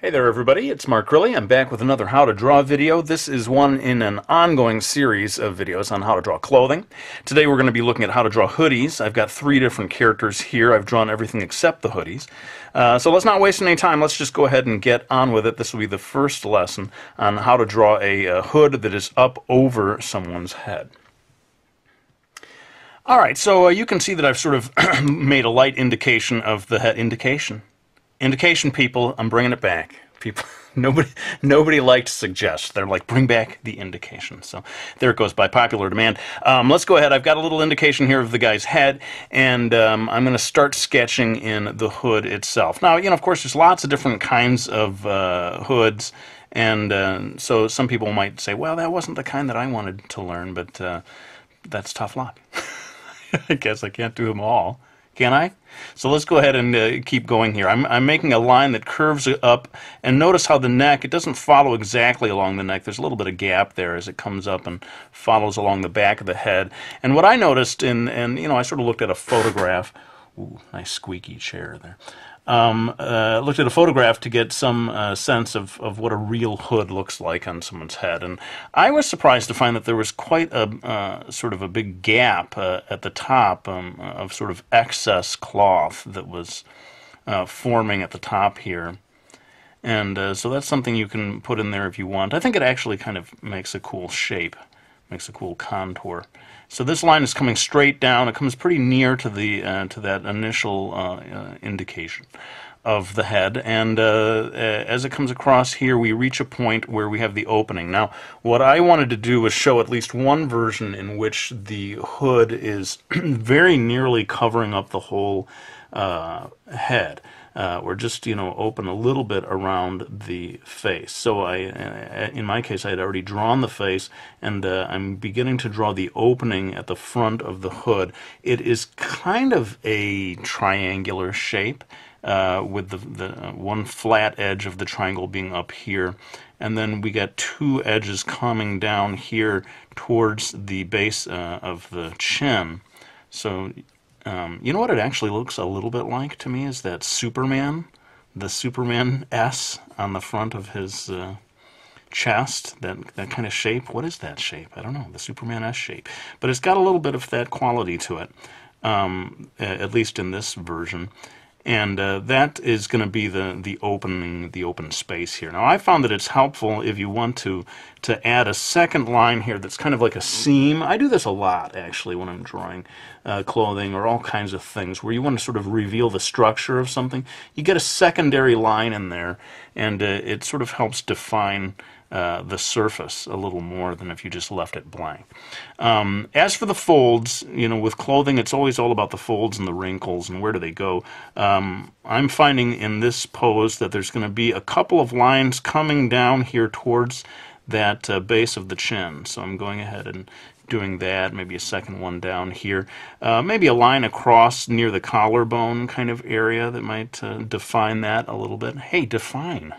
Hey there everybody, it's Mark Grilly. I'm back with another how to draw video. This is one in an ongoing series of videos on how to draw clothing. Today we're going to be looking at how to draw hoodies. I've got 3 different characters here. I've drawn everything except the hoodies. So let's not waste any time. Let's just go ahead and get on with it. This will be the first lesson on how to draw a hood that is up over someone's head. Alright, so you can see that I've sort of made a light indication of the head. Indication, people, I'm bringing it back. People, nobody liked to suggest. They're like, bring back the indication. So there it goes by popular demand. Let's go ahead. I've got a little indication here of the guy's head, and I'm going to start sketching in the hood itself. Now, of course, there's lots of different kinds of hoods, and so some people might say, well, that wasn't the kind that I wanted to learn, but that's tough luck. I guess I can't do them all. Can I? So let's go ahead and keep going here. I'm making a line that curves up, and notice how the neck, it doesn't follow exactly along the neck. There's a little bit of gap there as it comes up and follows along the back of the head. And what I noticed, and I sort of looked at a photograph. Ooh, nice squeaky chair there. Looked at a photograph to get some sense of what a real hood looks like on someone's head, and I was surprised to find that there was quite a sort of a big gap at the top of sort of excess cloth that was forming at the top here. And so that's something you can put in there if you want. I think it actually kind of makes a cool shape, makes a cool contour. So this line is coming straight down. It comes pretty near to the to that initial indication of the head, and as it comes across here, we reach a point where we have the opening. Now, what I wanted to do was show at least one version in which the hood is very nearly covering up the whole head. Or just, open a little bit around the face. So in my case, I had already drawn the face, and I'm beginning to draw the opening at the front of the hood. It is kind of a triangular shape, with the one flat edge of the triangle being up here, and then we got 2 edges coming down here towards the base of the chin. So you know what it actually looks a little bit like to me is that Superman, the Superman S on the front of his chest, that kind of shape. What is that shape? I don't know, the Superman S shape. But it's got a little bit of that quality to it, at least in this version. And that is going to be the open space here. Now, I found that it's helpful if you want to add a second line here that's kind of like a seam. I do this a lot, actually, when I'm drawing clothing or all kinds of things, where you want to sort of reveal the structure of something. You get a secondary line in there, and it sort of helps define the surface a little more than if you just left it blank. As for the folds, with clothing, it's always all about the folds and the wrinkles and where do they go. I'm finding in this pose that there's going to be a couple of lines coming down here towards that base of the chin. So I'm going ahead and doing that, maybe a second one down here. Maybe a line across near the collarbone kind of area that might define that a little bit. Hey, define.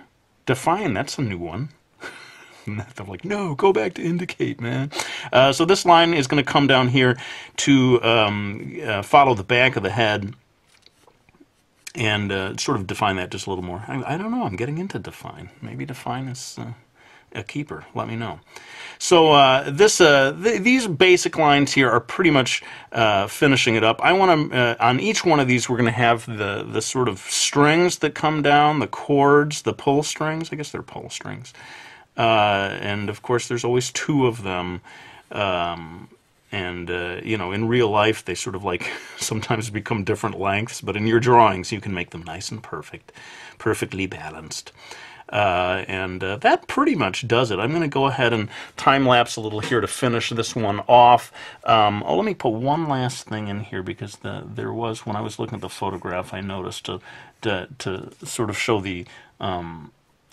Define, that's a new one. They're like, no, go back to indicate, man. So this line is going to come down here to follow the back of the head and sort of define that just a little more. I don't know. I'm getting into define. Maybe define is a keeper. Let me know. So these basic lines here are pretty much finishing it up. I want to, on each one of these, we're going to have the sort of strings that come down, the chords, the pull strings. I guess they're pull strings. And of course there's always 2 of them, in real life they sort of like sometimes become different lengths, but in your drawings you can make them nice and perfectly balanced. That pretty much does it. I'm going to go ahead and time-lapse a little here to finish this one off. Let me put one last thing in here, because there was, when I was looking at the photograph, I noticed to sort of show the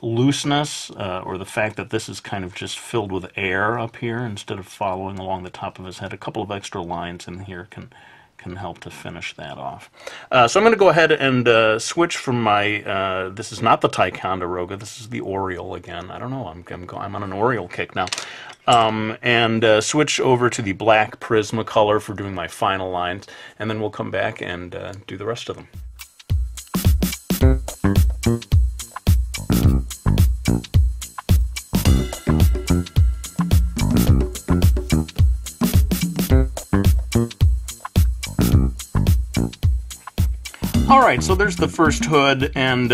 looseness, or the fact that this is kind of just filled with air up here instead of following along the top of his head. A couple of extra lines in here can help to finish that off. So I'm going to go ahead and switch from my, this is not the Ticonderoga, this is the Oriole again. I don't know, I'm on an Oriole kick now. And switch over to the black Prismacolor for doing my final lines, and then we'll come back and do the rest of them. right, so there's the first hood, and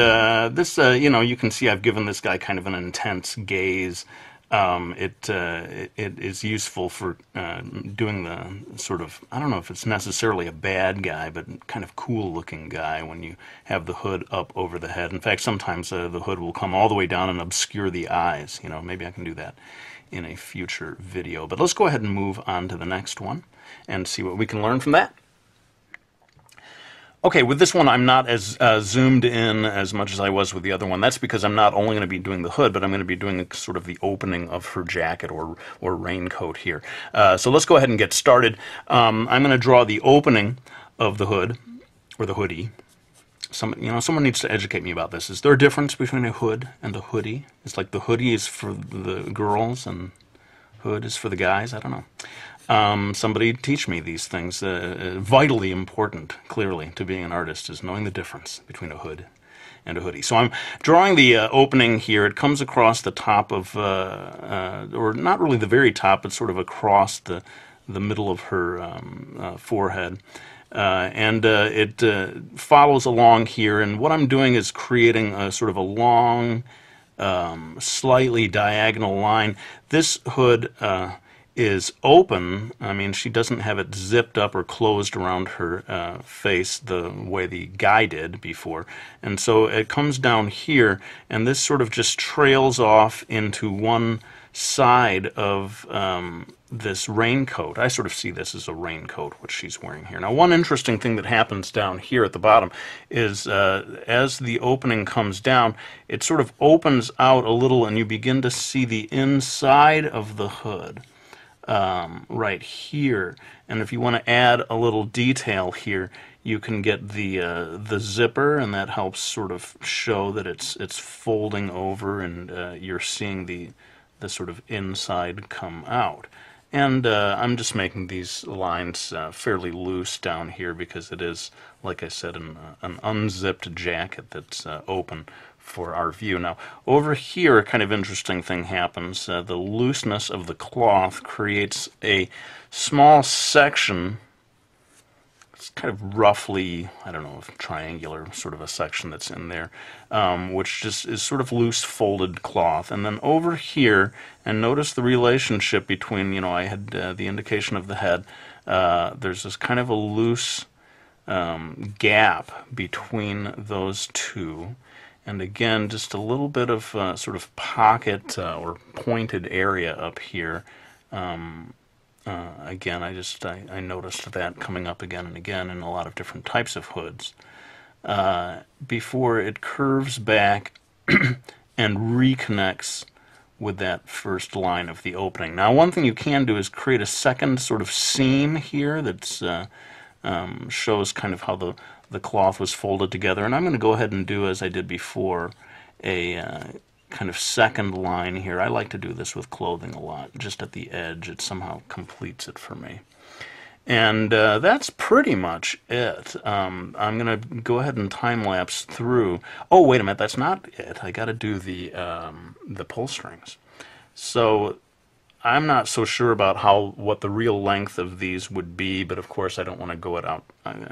this, you know, you can see I've given this guy kind of an intense gaze. It is useful for doing the sort of, I don't know if it's necessarily a bad guy, but kind of cool-looking guy when you have the hood up over the head. In fact, sometimes the hood will come all the way down and obscure the eyes. You know, maybe I can do that in a future video. But let's go ahead and move on to the next one and see what we can learn from that. Okay, with this one I'm not as zoomed in as much as I was with the other one. That's because I'm not only going to be doing the hood, but I'm going to be doing sort of the opening of her jacket or raincoat here. So let's go ahead and get started. I'm going to draw the opening of the hood, or the hoodie. Someone needs to educate me about this. Is there a difference between a hood and a hoodie? It's like the hoodie is for the girls and hood is for the guys? I don't know. Somebody teach me these things. Vitally important, clearly, to being an artist is knowing the difference between a hood and a hoodie. So I'm drawing the opening here. It comes across the top of, or not really the very top, but sort of across the middle of her forehead. And it follows along here. And what I'm doing is creating a sort of a long, slightly diagonal line. This hood is open. I mean, she doesn't have it zipped up or closed around her face the way the guy did before. And so it comes down here, and this sort of just trails off into one side of this raincoat. I sort of see this as a raincoat, what she's wearing here. Now, one interesting thing that happens down here at the bottom is as the opening comes down, it sort of opens out a little, and you begin to see the inside of the hood. Right here, and if you want to add a little detail here, you can get the zipper, and that helps sort of show that it's folding over, and you're seeing the sort of inside come out. And I'm just making these lines fairly loose down here because it is, like I said, an unzipped jacket that's open for our view. Now, over here, a kind of interesting thing happens. The looseness of the cloth creates a small section. It's kind of roughly, I don't know, triangular sort of a section that's in there, which just is sort of loose folded cloth. And then over here, and notice the relationship between, you know, I had the indication of the head. There's this kind of a loose gap between those two. And again, just a little bit of sort of pocket or pointed area up here. Again, I noticed that coming up again and again in a lot of different types of hoods. Before it curves back and reconnects with that first line of the opening. Now, one thing you can do is create a second sort of seam here that's shows kind of how the cloth was folded together, and I'm going to go ahead and do, as I did before, a kind of second line here. I like to do this with clothing a lot, just at the edge. It somehow completes it for me. And that's pretty much it. I'm going to go ahead and time-lapse through. Oh, wait a minute, that's not it. I got to do the pull strings. So I'm not so sure about what the real length of these would be, but of course I don't want to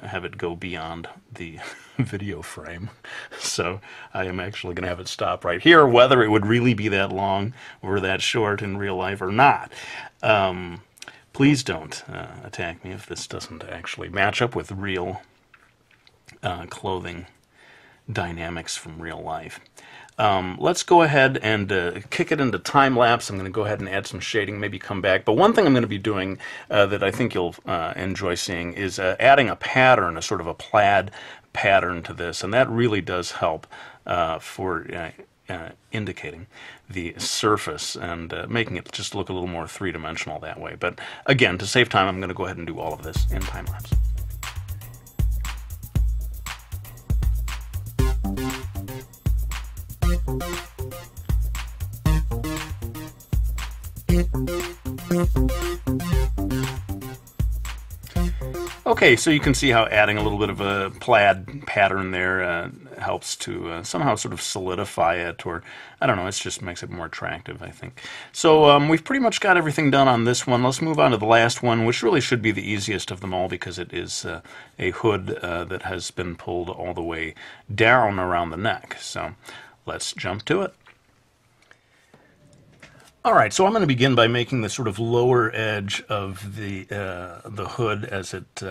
have it go beyond the video frame. So I am actually going to have it stop right here, whether it would really be that long or that short in real life or not. Please don't attack me if this doesn't actually match up with real clothing dynamics from real life. Let's go ahead and kick it into time-lapse. I'm going to go ahead and add some shading, maybe come back. But one thing I'm going to be doing that I think you'll enjoy seeing is adding a pattern, a sort of a plaid pattern to this, and that really does help for indicating the surface and making it just look a little more three-dimensional that way. But again, to save time, I'm going to go ahead and do all of this in time-lapse. Okay, so you can see how adding a little bit of a plaid pattern there helps to somehow sort of solidify it, or I don't know, it just makes it more attractive, I think. So we've pretty much got everything done on this one. Let's move on to the last one, which really should be the easiest of them all because it is a hood that has been pulled all the way down around the neck. So let's jump to it. All right, so I'm going to begin by making the sort of lower edge of the hood as it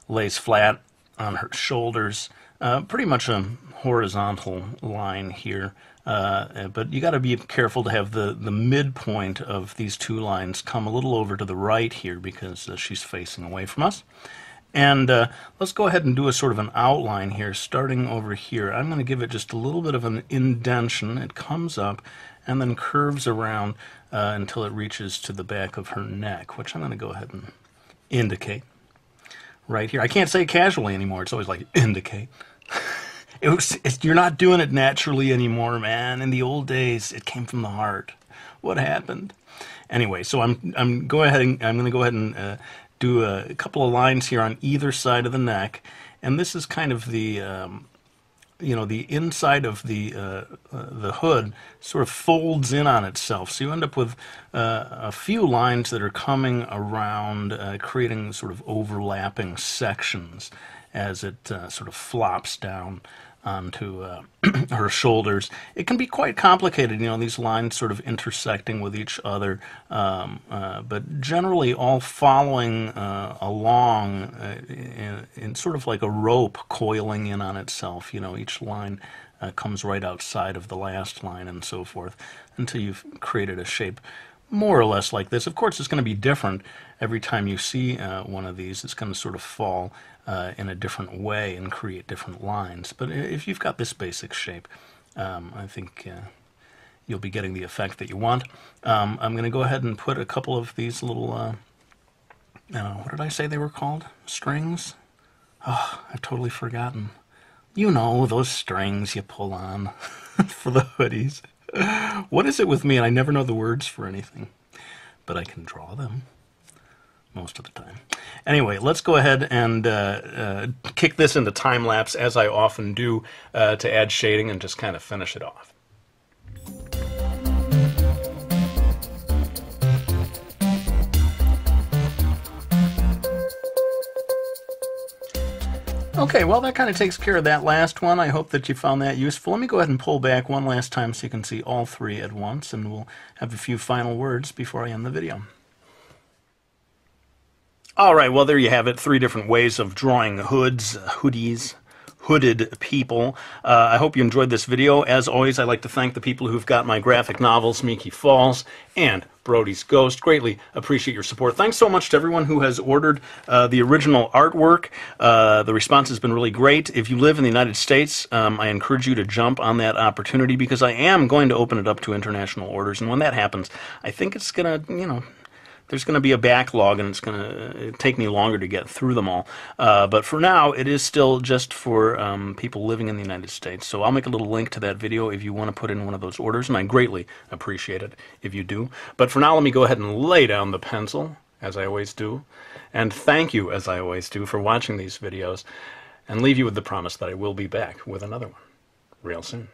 lays flat on her shoulders. Pretty much a horizontal line here, but you got to be careful to have the midpoint of these two lines come a little over to the right here because she's facing away from us. And let's go ahead and do a sort of an outline here, starting over here. I'm going to give it just a little bit of an indentation. It comes up and then curves around until it reaches to the back of her neck, which I'm going to go ahead and indicate right here. I can't say casually anymore. It's always like indicate. You're not doing it naturally anymore, man. In the old days, it came from the heart. What happened? Anyway, so I'm going to go ahead and do a couple of lines here on either side of the neck, and this is kind of the the inside of the hood sort of folds in on itself, so you end up with a few lines that are coming around, creating sort of overlapping sections as it sort of flops down onto her shoulders. It can be quite complicated, these lines sort of intersecting with each other, but generally all following along in sort of like a rope coiling in on itself. Each line comes right outside of the last line and so forth until you've created a shape more or less like this. Of course, it's going to be different every time you see one of these. It's going to sort of fall in a different way and create different lines. But if you've got this basic shape, I think you'll be getting the effect that you want. I'm going to go ahead and put a couple of these little, what did I say they were called? Strings? Oh, I've totally forgotten. Those strings you pull on for the hoodies. What is it with me? And I never know the words for anything, but I can draw them most of the time. Anyway, let's go ahead and kick this into time-lapse, as I often do, to add shading and just kind of finish it off. Okay, well, that kind of takes care of that last one. I hope that you found that useful. Let me go ahead and pull back one last time so you can see all three at once, and we'll have a few final words before I end the video. All right, well, there you have it. 3 different ways of drawing hoods, hoodies, hooded people. I hope you enjoyed this video. As always, I'd like to thank the people who've got my graphic novels, Meeky Falls and Brody's Ghost. Greatly appreciate your support. Thanks so much to everyone who has ordered the original artwork. The response has been really great. If you live in the United States, I encourage you to jump on that opportunity because I am going to open it up to international orders. And when that happens, I think it's going to, there's going to be a backlog, and it's going to take me longer to get through them all. But for now, it is still just for people living in the United States. So I'll make a little link to that video if you want to put in one of those orders, and I greatly appreciate it if you do. But for now, let me go ahead and lay down the pencil, as I always do, and thank you, as I always do, for watching these videos, and leave you with the promise that I will be back with another one real soon.